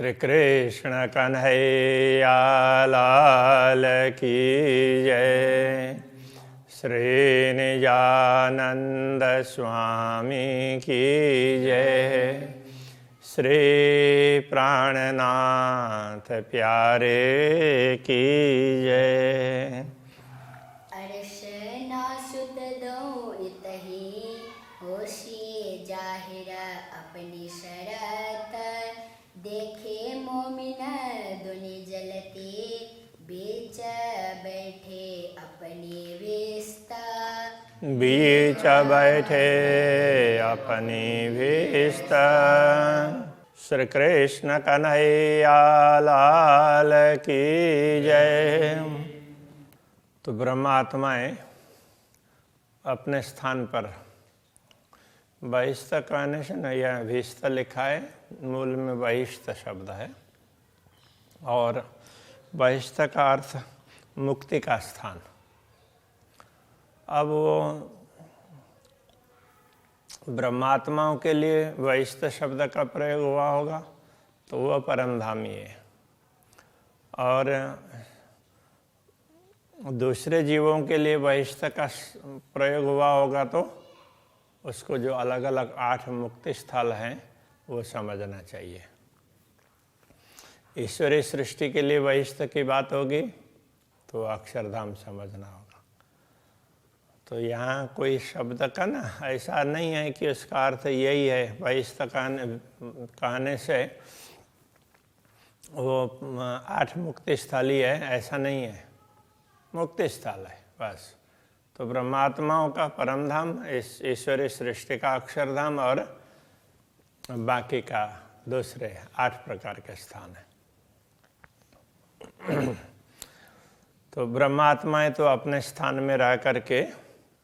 श्री कृष्ण कन्हैया लाल की जय। श्री निजानंद स्वामी की जय। श्री प्राणनाथ प्यारे की जय। अर्शना सुत दो इतही होशिए जाहिर अपनी शरत देखे मोमिन दुनि जलती बीच बैठे अपनी विस्ता बीच बैठे अपनी विस्ता। श्री कृष्ण कन्हैया लाल की जय। तो ब्रह्मात्माएं अपने स्थान पर बहिष्ठ कहने से न, यह भीष्ट लिखा है, मूल में बहिष्ठ शब्द है और बहिष्ठ का अर्थ मुक्ति का स्थान। अब वो ब्रह्मात्माओं के लिए बहिष्ठ शब्द का प्रयोग हुआ होगा तो वह परमधामी है, और दूसरे जीवों के लिए बहिष्ठ का प्रयोग हुआ होगा तो उसको जो अलग अलग 8 मुक्ति स्थल हैं वो समझना चाहिए। ईश्वरीय सृष्टि के लिए बहिष्ठ की बात होगी तो अक्षरधाम समझना होगा। तो यहाँ कोई शब्द का ना ऐसा नहीं है कि उसका अर्थ यही है, बहिष्ठ कहने से वो 8 मुक्ति स्थल ही है, ऐसा नहीं है, मुक्ति स्थल है बस। तो ब्रह्मात्माओं का परमधाम, ईश्वरीय सृष्टि का अक्षरधाम और बाकी का दूसरे 8 प्रकार के स्थान है। तो ब्रह्मात्माएं तो अपने स्थान में रह करके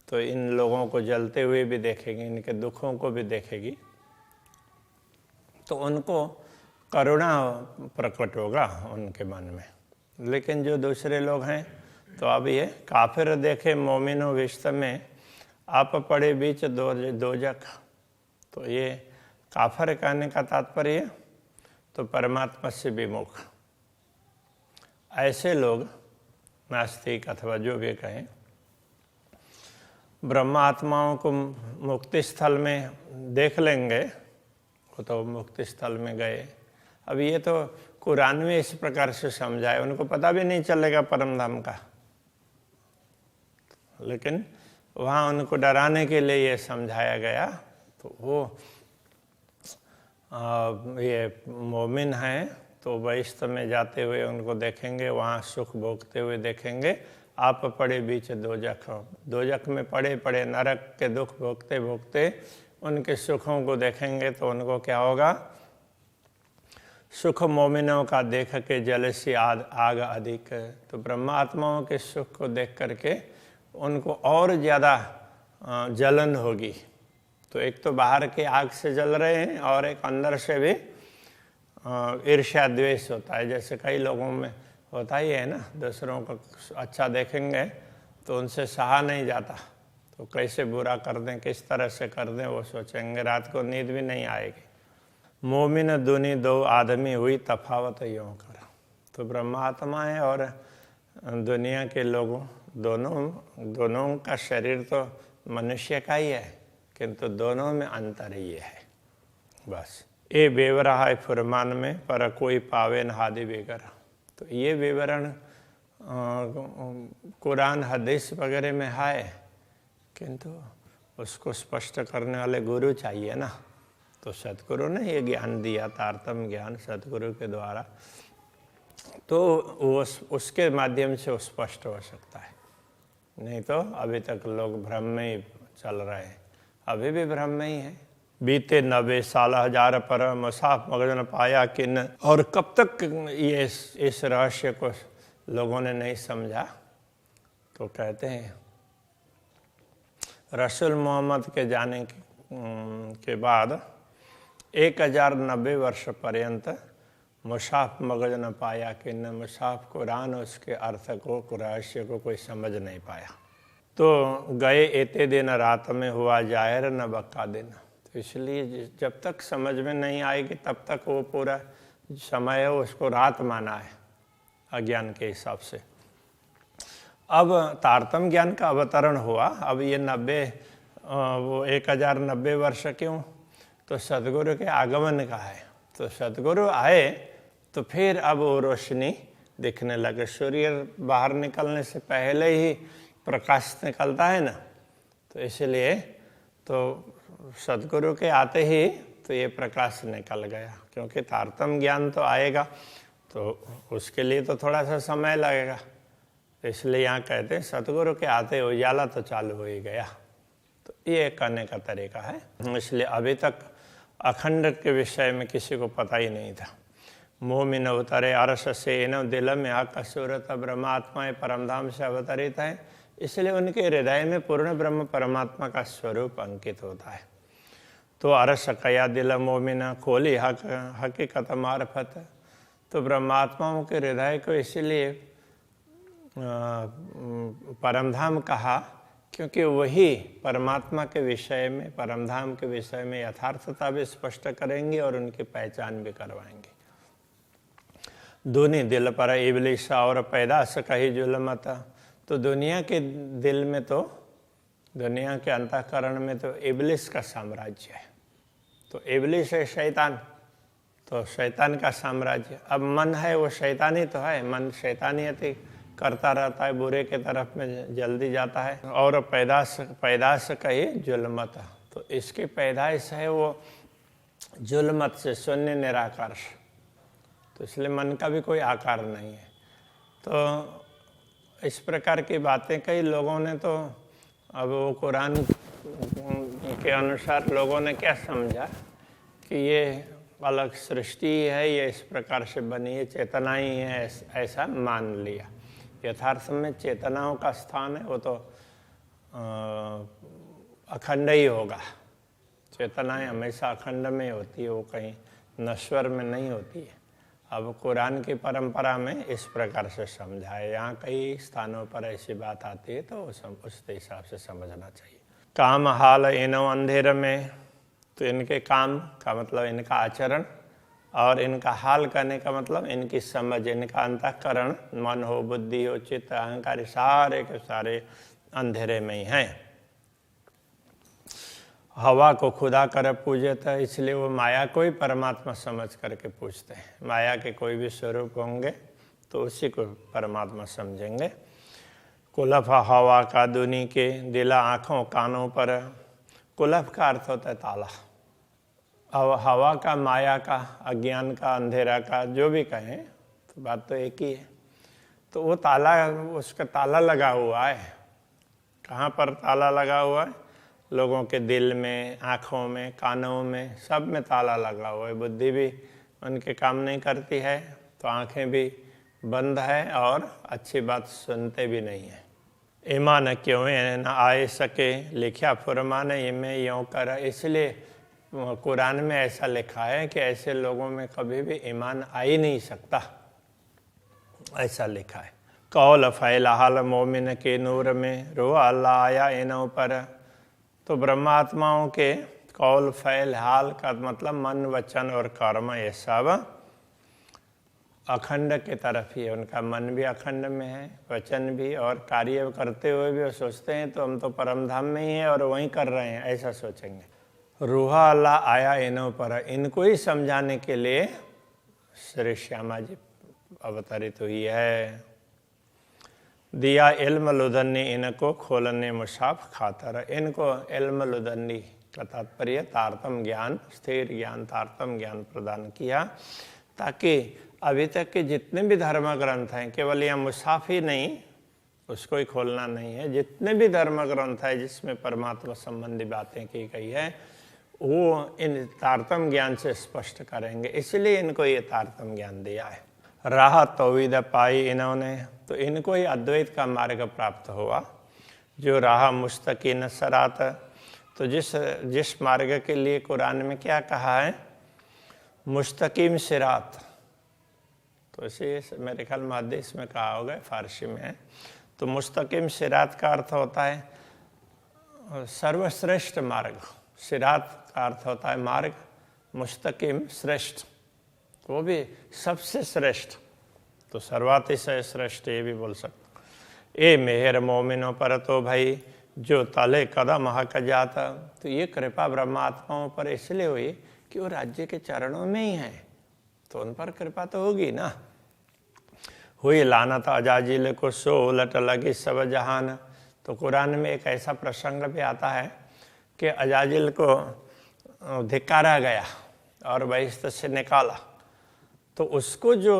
तो इन लोगों को जलते हुए भी देखेगी, इनके दुखों को भी देखेगी, तो उनको करुणा प्रकट होगा उनके मन में। लेकिन जो दूसरे लोग हैं तो अब ये काफिर देखे मोमिनो विश्त में आप पड़े बीच दोजख। तो ये काफिर कहने का तात्पर्य तो परमात्मा से विमुख ऐसे लोग, नास्तिक अथवा जो भी कहें, ब्रह्मात्माओं को मुक्ति स्थल में देख लेंगे, वो तो मुक्ति स्थल में गए। अब ये तो कुरान में इस प्रकार से समझाए, उनको पता भी नहीं चलेगा परमधाम का, लेकिन वहाँ उनको डराने के लिए ये समझाया गया। तो वो ये मोमिन हैं तो बहिष्ठ में जाते हुए उनको देखेंगे, वहाँ सुख भोगते हुए देखेंगे। आप पड़े बीच दोजख, दोजख में पड़े पड़े नरक के दुख भोगते भोगते उनके सुखों को देखेंगे तो उनको क्या होगा? सुख मोमिनों का देख के जल सी आग अधिक। तो ब्रह्मात्माओं के सुख को देख करके उनको और ज़्यादा जलन होगी। तो एक तो बाहर के आग से जल रहे हैं और एक अंदर से भी ईर्ष्या द्वेष होता है, जैसे कई लोगों में होता ही है ना, दूसरों को अच्छा देखेंगे तो उनसे सहा नहीं जाता, तो कैसे बुरा कर दें, किस तरह से कर दें वो सोचेंगे, रात को नींद भी नहीं आएगी। मोमिन दुनी दो आदमी हुई तफावत यूँ कर। तो ब्रह्मात्माएं और दुनिया के लोगों दोनों का शरीर तो मनुष्य का ही है, किंतु दोनों में अंतर ही है बस। ये बेवरा है फुरमान में पर कोई पावे न हादि बेगर। तो ये विवरण कुरान हदीस वगैरह में है, किंतु उसको स्पष्ट करने वाले गुरु चाहिए ना। तो सतगुरु ने ये ज्ञान दिया, तारतम्य ज्ञान सतगुरु के द्वारा, तो वो उसके माध्यम से वो स्पष्ट हो सकता है। नहीं तो अभी तक लोग भ्रम में ही चल रहे हैं, अभी भी भ्रम में ही है। बीते 90 साल हजार पर मुसाफ मगन पाया किन। और कब तक ये इस रहस्य को लोगों ने नहीं समझा? तो कहते हैं रसूल मोहम्मद के जाने के बाद 1090 वर्ष पर्यंत मुसाफ मगज न पाया कि न मुसाफ कुरान उसके अर्थ को, रहस्य को कोई समझ नहीं पाया। तो गए एते दिन रात में हुआ जाहिर न बक्का दिन। तो इसलिए जब तक समझ में नहीं आएगी तब तक वो पूरा समय है उसको रात माना है अज्ञान के हिसाब से। अब तारतम्य ज्ञान का अवतरण हुआ। अब ये 1090 वर्ष क्यों? तो सदगुरु के आगमन का है। तो सदगुरु आए तो फिर अब वो रोशनी दिखने लगे। सूर्य बाहर निकलने से पहले ही प्रकाश निकलता है ना, तो इसलिए तो सदगुरु के आते ही तो ये प्रकाश निकल गया। क्योंकि तारतम्य ज्ञान तो आएगा तो उसके लिए तो थोड़ा सा समय लगेगा, इसलिए यहाँ कहते हैं सतगुरु के आते उजाला तो चालू हो ही गया। तो ये करने का तरीका है। इसलिए अभी तक अखंड के विषय में किसी को पता ही नहीं था। मोह में न उतरे अरस से इन दिल में आकसूरत ब्रह्मात्मा परमधाम से अवतरित है, इसलिए उनके हृदय में पूर्ण ब्रह्म परमात्मा का स्वरूप अंकित होता है। तो अरस कया दिल मोमिन खोली हकीकत मार्फत। तो ब्रह्मात्माओं के हृदय को इसीलिए परमधाम कहा क्योंकि वही परमात्मा के विषय में, परमधाम के विषय में यथार्थता भी स्पष्ट करेंगे और उनकी पहचान भी करवाएंगे। दूनी दिल पर इबलिस और पैदाश कही जुलमत। तो दुनिया के दिल में तो, दुनिया के अंतःकरण में तो इबलिस का साम्राज्य है। तो इबलिस है शैतान, तो शैतान का साम्राज्य। अब मन है वो शैतानी तो है, मन शैतानियत करता रहता है, बुरे के तरफ में जल्दी जाता है। और पैदाश कही जुल्मत। तो इसकी पैदाइश है वो जुल्मत से, शून्य निराकार से। तो इसलिए मन का भी कोई आकार नहीं है। तो इस प्रकार की बातें कई लोगों ने तो, अब वो कुरान के अनुसार लोगों ने क्या समझा कि ये अलग सृष्टि है, ये इस प्रकार से बनी है, चेतना ही है, ऐसा मान लिया। यथार्थ में चेतनाओं का स्थान है वो तो अखंड ही होगा। चेतनाएं हमेशा अखंड में होती है, वो कहीं नश्वर में नहीं होती है। अब कुरान की परंपरा में इस प्रकार से समझा है। यहाँ कई स्थानों पर ऐसी बात आती है तो उस हिसाब से समझना चाहिए। काम हाल इनो अंधेर में, तो इनके काम का मतलब इनका आचरण, और इनका हाल करने का मतलब इनकी समझ, इनका अंतःकरण, मन हो, बुद्धि हो, चित्त, अहंकार, सारे के सारे अंधेरे में ही हैं। हवा को खुदा कर पूजे था, इसलिए वो माया को ही परमात्मा समझ करके पूछते हैं। माया के कोई भी स्वरूप होंगे तो उसी को परमात्मा समझेंगे। कुलफ हवा का दुनी के दिला आँखों कानों पर। कुलफ का अर्थ होता है ताला। अब हवा का, माया का, अज्ञान का, अंधेरा का, जो भी कहें तो बात तो एक ही है। तो वो ताला, उसका ताला लगा हुआ है। कहाँ पर ताला लगा हुआ है? लोगों के दिल में, आँखों में, कानों में, सब में ताला लगा हुआ है। बुद्धि भी उनके काम नहीं करती है तो आँखें भी बंद है और अच्छी बात सुनते भी नहीं है। ईमान क्यों न आए सके लिखा फुरमान इमें यों कर। इसलिए कुरान में ऐसा लिखा है कि ऐसे लोगों में कभी भी ईमान आ ही नहीं सकता, ऐसा लिखा है। कौल फैला हाल मोमिन के नूर में रो अल्लाह आया इनों पर। तो ब्रह्मात्माओं के कौल फैल हाल का मतलब मन, वचन और कर्म, ये सब अखंड के तरफ ही है। उनका मन भी अखंड में है, वचन भी, और कार्य करते हुए भी वो सोचते हैं तो हम तो परमधाम में ही हैं और वहीं कर रहे हैं, ऐसा सोचेंगे। रूहा अल्लाह आया इनों पर, इनको ही समझाने के लिए श्री श्यामा जी अवतरित हुई है। दिया इल्म लुदन्नी इनको खोलने मुसाफ खातर। इनको इल्म लुदन्नी का तात्पर्य तारतम ज्ञान, स्थिर ज्ञान, तारतम ज्ञान प्रदान किया, ताकि अभी तक के जितने भी धर्म ग्रंथ हैं, केवल यह मुसाफ ही नहीं, उसको ही खोलना नहीं है, जितने भी धर्म ग्रंथ है जिसमें परमात्मा संबंधी बातें की गई है वो इन तारतम ज्ञान से स्पष्ट करेंगे। इसलिए इनको ये तारतम ज्ञान दिया है। राह तौहीद पाई इन्होंने, तो इनको ही अद्वैत का मार्ग प्राप्त हुआ। जो राह मुस्तकीन सरात, तो जिस मार्ग के लिए कुरान में क्या कहा है? मुस्तकीम सिरात। तो इसी मेरे ख्याल में हदीस में कहा होगा, फारसी में है। तो मुस्तकीम सिरात का अर्थ होता है सर्वश्रेष्ठ मार्ग। सिरात का अर्थ होता है मार्ग, मुस्तकीम श्रेष्ठ। तो वो भी सबसे श्रेष्ठ, तो सर्वातिशय श्रेष्ठ ये भी बोल सकते। ए मेहर मोमिनों पर तो भाई जो तले कदम हक जाता, तो ये कृपा ब्रह्मात्माओं पर इसलिए हुई कि वो राज्य के चरणों में ही है, तो उन पर कृपा तो होगी ना। हुई लानत अजाजिल को सो उलट लगी सब जहान। तो कुरान में एक ऐसा प्रसंग भी आता है कि अजाजिल को धिक्कारा गया और बहिश्त से निकाला, तो उसको जो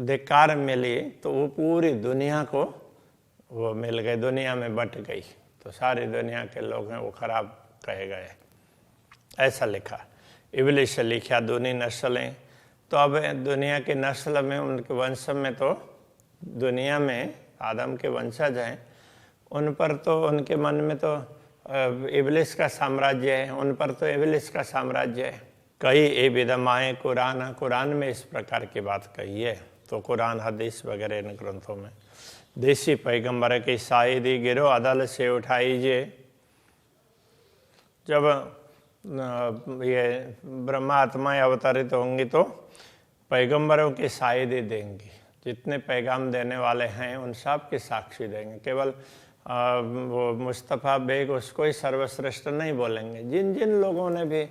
धिक्कार मिली तो वो पूरी दुनिया को वो मिल गई, दुनिया में बट गई, तो सारी दुनिया के लोग हैं वो खराब कहे गए, ऐसा लिखा। इब्लिस लिखा दूनी नस्लें, तो अब दुनिया की नस्ल में उनके वंश में तो दुनिया में आदम के वंशज हैं, उन पर तो उनके मन में तो इब्लिस का साम्राज्य है, उन पर तो इब्लिस का साम्राज्य है। कई ए विदमाए कुरान, कुरान में इस प्रकार की बात कही है। तो कुरान हदीस वगैरह इन ग्रंथों में देसी पैगंबर की शायदी गिरो अदल से उठाइए। जब ये ब्रह्मा आत्माएं अवतरित होंगी तो पैगंबरों की शायदी देंगी, जितने पैगाम देने वाले हैं उन सब की साक्षी देंगे। केवल वो मुस्तफ़ा बेग उसको ही सर्वश्रेष्ठ नहीं बोलेंगे, जिन जिन लोगों ने भी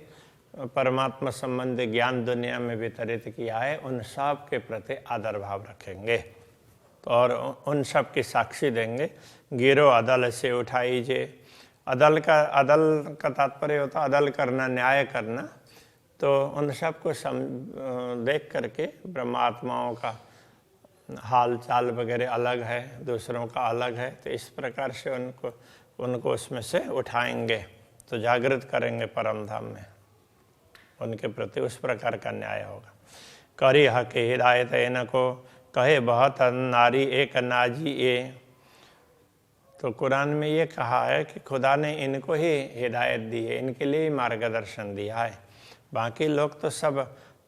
परमात्मा संबंधी ज्ञान दुनिया में वितरित किया है उन सब के प्रति आदर भाव रखेंगे, तो और उन सब की साक्षी देंगे। गिरो अदल से उठाइए। अदल का तात्पर्य होता है अदल करना, न्याय करना। तो उन सब को देख करके ब्रह्मात्माओं का हाल चाल वगैरह अलग है, दूसरों का अलग है, तो इस प्रकार से उनको उसमें से उठाएंगे, तो जागृत करेंगे परम धाम में, उनके प्रति उस प्रकार का न्याय होगा। करी हक हिदायत इनको कहे बहुत नारी एक नाजी ए। तो कुरान में ये कहा है कि खुदा ने इनको ही हिदायत दी है, इनके लिए ही मार्गदर्शन दिया है। बाकी लोग तो सब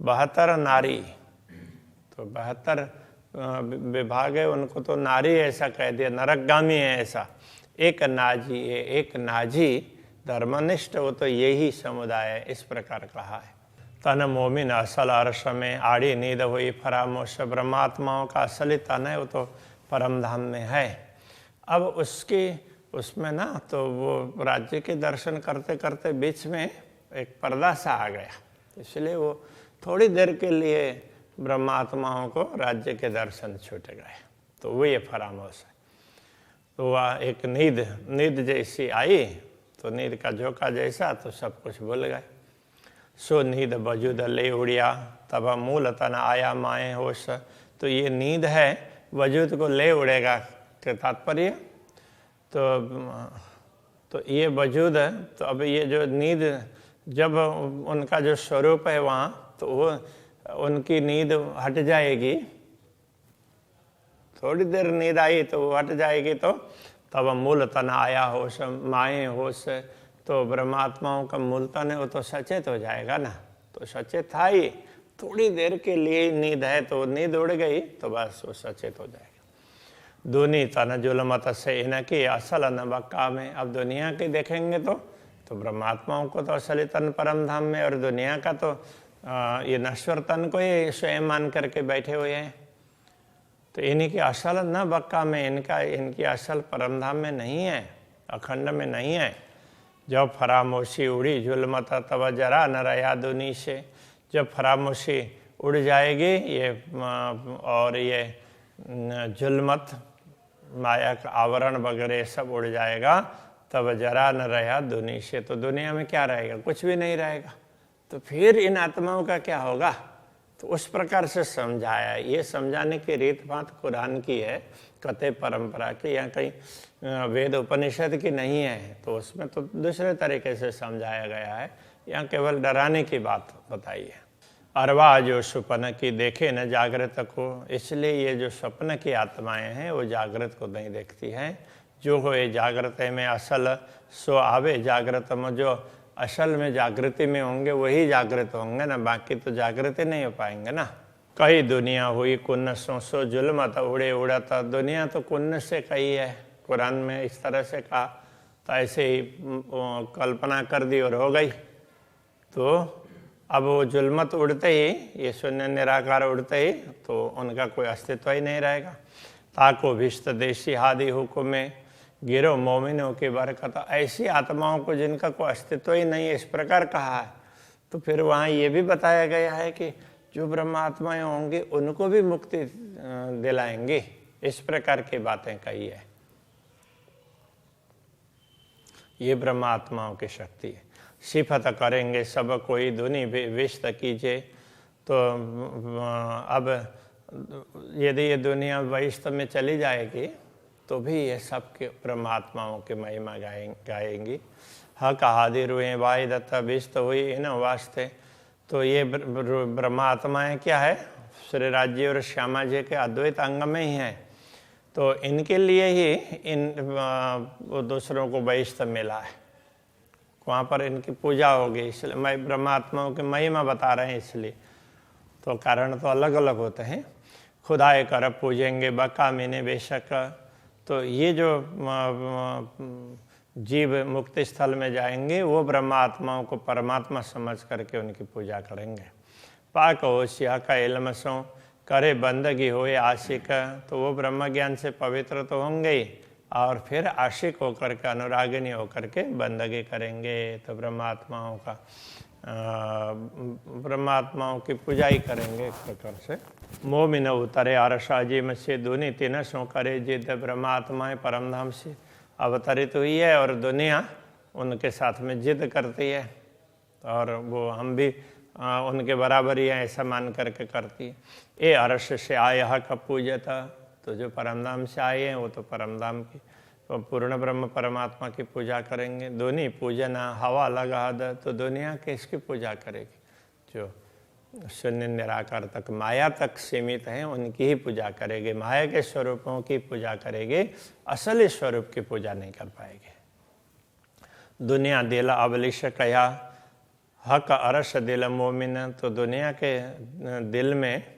72 नारी, तो 72 विभाग है, उनको तो नारी ऐसा कह दिया, नरकगामी है ऐसा। एक नाजी है, एक नाजी धर्मनिष्ठ, वो तो यही समुदाय है, इस प्रकार कहा है। तन मोमिन असल अर्श में आड़ी नींद हुई फरामोश। ब्रह्मात्माओं का असली तन है वो तो परम धाम में है। अब उसमें ना तो वो राज्य के दर्शन करते करते बीच में एक पर्दा सा आ गया, इसलिए वो थोड़ी देर के लिए ब्रह्मात्माओं को राज्य के दर्शन छूट गए, तो वो ये फरामोश है। तो वह एक नींद जैसी आई, तो नींद का झोंका जैसा, तो सब कुछ भूल गए। सो नींद वजूद ले उड़िया तब मूल तन आया माए होश। तो ये नींद है वजूद को ले उड़ेगा के तात्पर्य, तो ये वजूद है। तो अब ये जो नींद, जब उनका जो स्वरूप है वहाँ, तो वो उनकी नींद हट जाएगी, थोड़ी देर नींद आई तो वो हट जाएगी, तो तब मूल तन आया होश माए होश। तो ब्रह्मात्माओं का मूल तन है वो तो सचेत हो जाएगा ना, तो सचेत था ही, थोड़ी देर के लिए नींद है, तो नींद उड़ गई तो बस वो सचेत हो जाएगा। दूनी तन जुलमत से इनकी असल न बक्का में। अब दुनिया के देखेंगे तो ब्रह्मात्माओं को तो असली तन परम धाम में, और दुनिया का तो ये नश्वर तन को ही स्वयं मान करके बैठे हुए हैं। तो इन्हीं की असल न बक्का में, इनकी असल परम धाम में नहीं है, अखंड में नहीं है। जब फरामोशी उड़ी जुल्मत तब जरा न रहा दुनी से। जब फरामोशी उड़ जाएगी ये और ये जुल्मत माया का आवरण वगैरह सब उड़ जाएगा, तब जरा न रहा दुनी से। तो दुनिया में क्या रहेगा, कुछ भी नहीं रहेगा। तो फिर इन आत्माओं का क्या होगा, तो उस प्रकार से समझाया। ये समझाने की रीत बात कुरान की है, कते परंपरा की, या कहीं वेद उपनिषद की नहीं है, तो उसमें तो दूसरे तरीके से समझाया गया है। यहाँ केवल डराने की बात बताई है। अरवा जो स्वप्न की देखे न जागृत को, इसलिए ये जो स्वप्न की आत्माएं हैं वो जागृत को नहीं देखती हैं। जो हो ये जागृत में असल सो आवे जागृत में, जो असल में जागृति में होंगे वही जागृत होंगे ना, बाकी तो जागृति नहीं हो पाएंगे ना। कई दुनिया हुई कुन्न सो जुल्मत उड़े उड़ता। दुनिया तो कुन्न से कही है, कुरान में इस तरह से कहा, तो ऐसे ही कल्पना कर दी और हो गई। तो अब वो जुल्मत उड़ते ही, ये शून्य निराकार उड़ते ही, तो उनका कोई अस्तित्व ही नहीं रहेगा। ताको भिष्ट देशी हादि हुकुमे गिरो मोमिनों की बरकत। ऐसी आत्माओं को जिनका कोई अस्तित्व ही नहीं है, इस प्रकार कहा है। तो फिर वहाँ ये भी बताया गया है कि जो ब्रह्मात्माएं होंगी उनको भी मुक्ति दिलाएंगे, इस प्रकार की बातें कही है। ये ब्रह्मात्माओं की शक्ति है। सिफत करेंगे सब कोई धुनि विस्त कीजिए। तो अब यदि ये दुनिया वैष्णव में चली जाएगी तो भी ये सबके परमात्माओं की महिमा गाएंगी। हक हादि रुए वाई दत्ता विस्त हुई इन वास्ते। तो ये ब्रह्मात्माएं क्या है, श्री राज्य और श्यामा जी के अद्वैत अंग में ही है। तो इनके लिए ही वो दूसरों को वैष्णव मिला है, वहाँ पर इनकी पूजा होगी। इसलिए मैं ब्रह्मात्माओं की महिमा बता रहे हैं इसलिए। तो कारण तो अलग अलग होते हैं। खुदाए कर पूजेंगे बका मीने बेशक। तो ये जो जीव मुक्ति स्थल में जाएंगे वो ब्रह्मात्माओं को परमात्मा समझ करके उनकी पूजा करेंगे। पाक होशिया का इल्मसों करे बंदगी होए आशिक। तो वो ब्रह्म ज्ञान से पवित्र तो होंगे ही, और फिर आशिक होकर के, अनुरागिनी होकर के बंदगी करेंगे। तो ब्रह्मात्माओं की पूजा ही करेंगे एक प्रकार से। मोमिन उतरे आरसाजी में से दुनि तीन सो करे जिद। ब्रह्मात्माएं परमधाम से अवतरित हुई है और दुनिया उनके साथ में जिद करती है, और वो हम भी उनके बराबर ही ऐसा मान करके करती है। ए अरश से आया का पूजता। तो जो परमधाम से आए हैं वो तो परमधाम की, तो पूर्ण ब्रह्म परमात्मा की पूजा करेंगे। दुनि पूजना हवा लगा द। तो दुनिया किसकी पूजा करेगी? जो शून्य निराकार तक, माया तक सीमित हैं, उनकी ही पूजा करेंगे। माया के स्वरूपों की पूजा करेंगे, असली स्वरूप की पूजा नहीं कर पाएंगे। दुनिया दिल अबलिश कया हक अरश दिल मोमिन। तो दुनिया के दिल में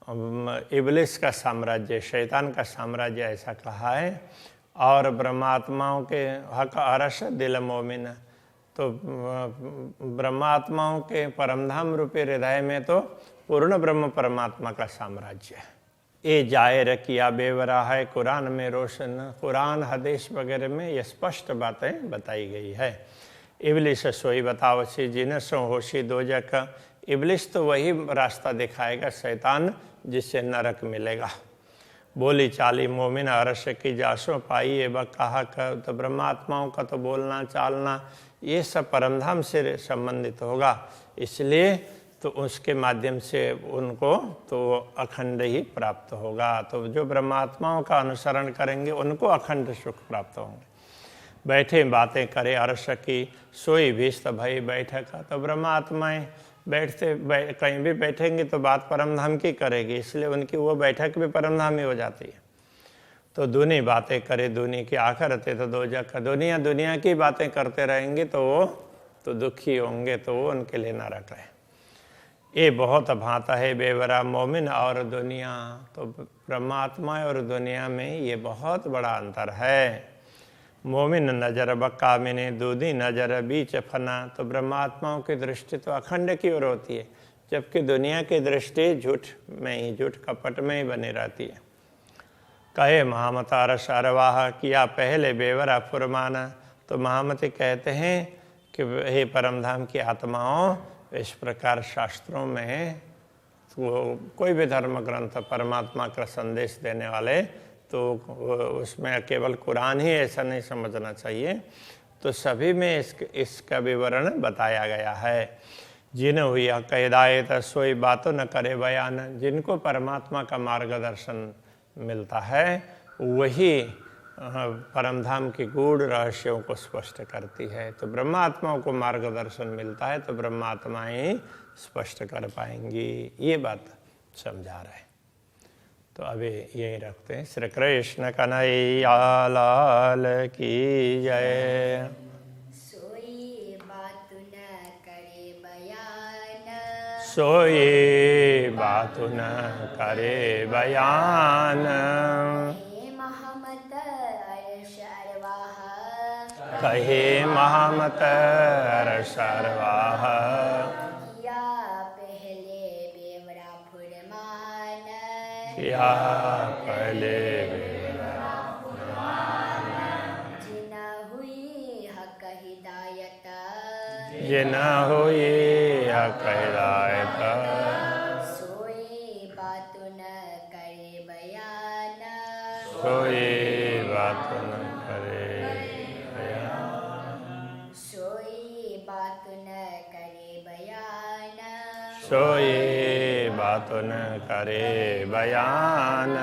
इबलिस का साम्राज्य, शैतान का साम्राज्य ऐसा कहा है। और ब्रह्मात्माओं के हक अरश दिल मोमिन। तो ब्रह्मात्माओं के परमधाम रूपी हृदय में तो पूर्ण ब्रह्म परमात्मा का साम्राज्य है। ये जाहिर किया बेवरा है कुरान में रोशन। कुरान हदीस वगैरह में ये स्पष्ट बातें बताई गई है। इबलिस सोई बतावसी जिन सो होशी दोजक। इबलिस तो वही रास्ता दिखाएगा, शैतान, जिससे नरक मिलेगा। बोली चाली मोमिन अरश की जासो पाई ए कहा कर। तो ब्रह्मात्माओं का तो बोलना चालना ये सब परमधाम से संबंधित होगा, इसलिए तो उसके माध्यम से उनको तो अखंड ही प्राप्त होगा। तो जो ब्रह्मात्माओं का अनुसरण करेंगे उनको अखंड सुख प्राप्त होंगे। बैठे बातें करे अरश की सोई भीष्ट भई बैठक। तो ब्रह्मात्माएं कहीं भी बैठेंगे तो बात परमधाम की करेगी, इसलिए उनकी वो बैठक भी परमधाम ही हो जाती है। तो दुनी बातें करे दुनी की आखिरते तो दोजख। दुनिया की बातें करते रहेंगे तो वो तो दुखी होंगे, तो वो उनके लिए नरक है। ये बहुत भांता है बेवरा मोमिन और दुनिया। तो परमात्मा और दुनिया में ये बहुत बड़ा अंतर है। मोमिन नजर बक्का मिने दूधी नजर बीच फना। तो ब्रह्मात्माओं की दृष्टि तो अखंड की ओर होती है, जबकि दुनिया की दृष्टि झूठ में ही, झूठ कपट में ही बनी रहती है। कहे महामता रस अरवाह किया पहले बेवरा फुरमाना। तो महामती कहते हैं कि हे परमधाम की आत्माओं, इस प्रकार शास्त्रों में वो कोई भी धर्म ग्रंथ परमात्मा का संदेश देने वाले, तो उसमें केवल कुरान ही ऐसा नहीं समझना चाहिए। तो सभी में इसका विवरण बताया गया है। जिन हुई हिदायत सोई बातों न करे बयान। जिनको परमात्मा का मार्गदर्शन मिलता है वही परमधाम की गूढ़ रहस्यों को स्पष्ट करती है। तो ब्रह्मात्माओं को मार्गदर्शन मिलता है तो ब्रह्मात्माएं स्पष्ट कर पाएंगी, ये बात समझा रहे हैं। तो अभी यही रखते हैं। श्री कृष्ण कन्हैया लाल की जय। सोई बात न करे बयान। सोई बात न करे बयान। कहे महमत अर्श अरवाह। कहे महमत अर्श अरवाह। या पहले जिना हुई हक हिदायत जिना हुई हक हिदायत सोई बात न करे बयान कोई बात न करे सोई बात न करे बयान सोई बात न करे बयान